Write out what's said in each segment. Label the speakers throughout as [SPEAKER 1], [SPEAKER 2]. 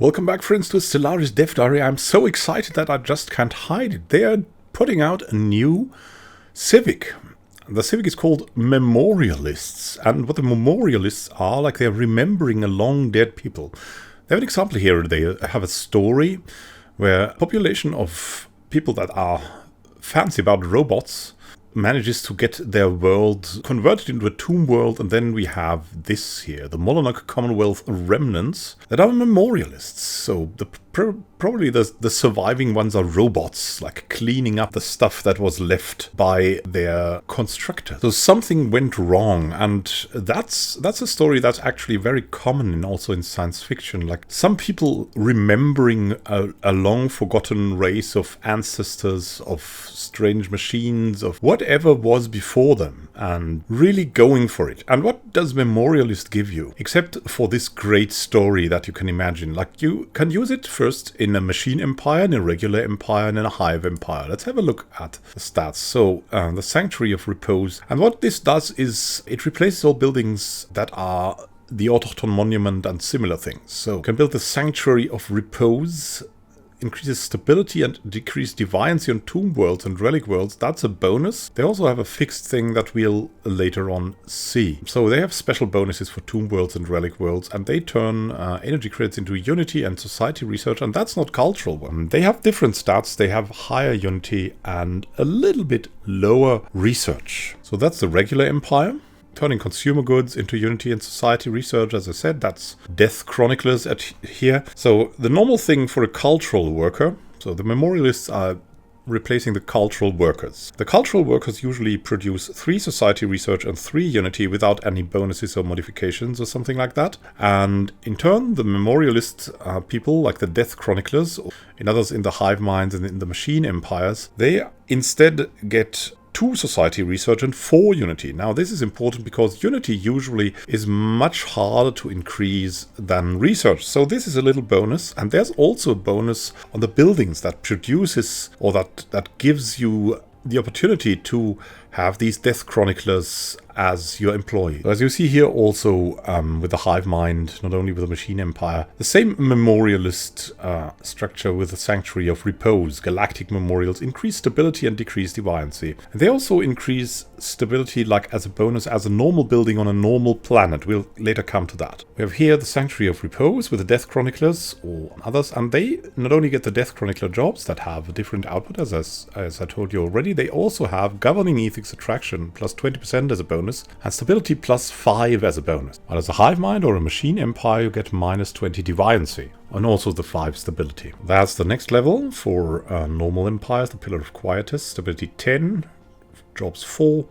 [SPEAKER 1] Welcome back, friends, to Stellaris Dev Diary. I'm so excited that I just can't hide it. They are putting out a new Civic. The Civic is called Memorialists. And what the Memorialists are, like, they're remembering a long dead people. They have an example here. They have a story where a population of people that are fancy about robots manages to get their world converted into a tomb world, and then we have this here, the Moloch Commonwealth remnants that are memorialists. So probably the surviving ones are robots, like cleaning up the stuff that was left by their constructor. So something went wrong, and that's a story that's actually very common and also in science fiction. Like some people remembering a long forgotten race of ancestors, of strange machines, of whatever was before them, and really going for it. And what does Memorialist give you? Except for this great story that you can imagine. Like, you can use it first in a machine empire, in a regular empire, and in a hive empire. Let's have a look at the stats. So, the Sanctuary of Repose. And what this does is it replaces all buildings that are the Autochton Monument and similar things. So, you can build the Sanctuary of Repose, increases stability and decrease deviancy on tomb worlds and relic worlds. That's a bonus. They also have a fixed thing that we'll later on see. So they have special bonuses for tomb worlds and relic worlds, and they turn energy credits into unity and society research, and that's not cultural one. They have different stats. They have higher unity and a little bit lower research. So that's the regular empire. Turning consumer goods into unity and society research, as I said, that's Death Chroniclers at here. So the normal thing for a cultural worker, so the memorialists are replacing the cultural workers. The cultural workers usually produce 3 society research and 3 unity without any bonuses or modifications or something like that. And in turn, the memorialist people, like the Death Chroniclers, and others in the hive minds and in the machine empires, they instead get 2 society research and 4 unity. Now this is important because unity usually is much harder to increase than research. So this is a little bonus, and there's also a bonus on the buildings that produces, or that gives you the opportunity to have these Death Chroniclers as your employee. As you see here also with the hive mind, not only with the machine empire, the same memorialist structure with the Sanctuary of Repose, Galactic Memorials, increase stability and decrease deviancy. And they also increase stability like as a bonus as a normal building on a normal planet. We'll later come to that. We have here the Sanctuary of Repose with the Death Chroniclers or others, and they not only get the Death Chronicler jobs that have a different output, as I told you already, they also have Governing Ethics Attraction plus 20% as a bonus, and stability plus 5 as a bonus. While as a hive mind or a machine empire, you get minus 20 deviancy, and also the 5 stability. That's the next level for normal empires, the Pillar of Quietus, stability 10, jobs 4,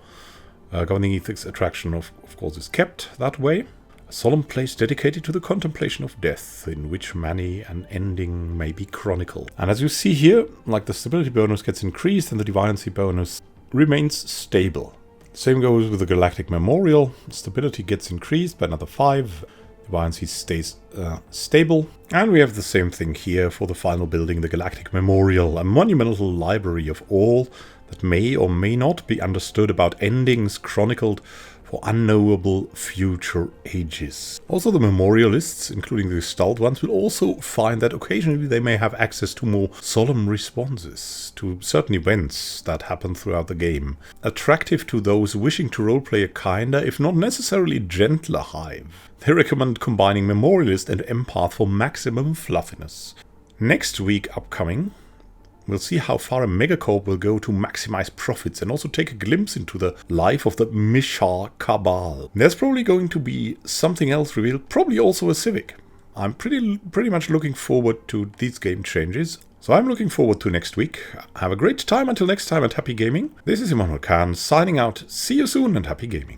[SPEAKER 1] governing ethics attraction of course is kept that way. A solemn place dedicated to the contemplation of death, in which many an ending may be chronicled. And as you see here, like the stability bonus gets increased and the deviancy bonus remains stable. Same goes with the Galactic Memorial. Stability gets increased by another 5. Deviancy stays stable. And we have the same thing here for the final building, the Galactic Memorial, a monumental library of all that may or may not be understood about endings chronicled for unknowable future ages. Also the memorialists, including the Gestalt ones, will also find that occasionally they may have access to more solemn responses to certain events that happen throughout the game. Attractive to those wishing to roleplay a kinder, if not necessarily gentler hive. They recommend combining memorialist and empath for maximum fluffiness. Next week upcoming, we'll see how far a Megacorp will go to maximize profits and also take a glimpse into the life of the Mishar Cabal. There's probably going to be something else revealed, probably also a Civic. I'm pretty much looking forward to these game changes. So I'm looking forward to next week. Have a great time until next time and happy gaming. This is Immanuel signing out. See you soon and happy gaming.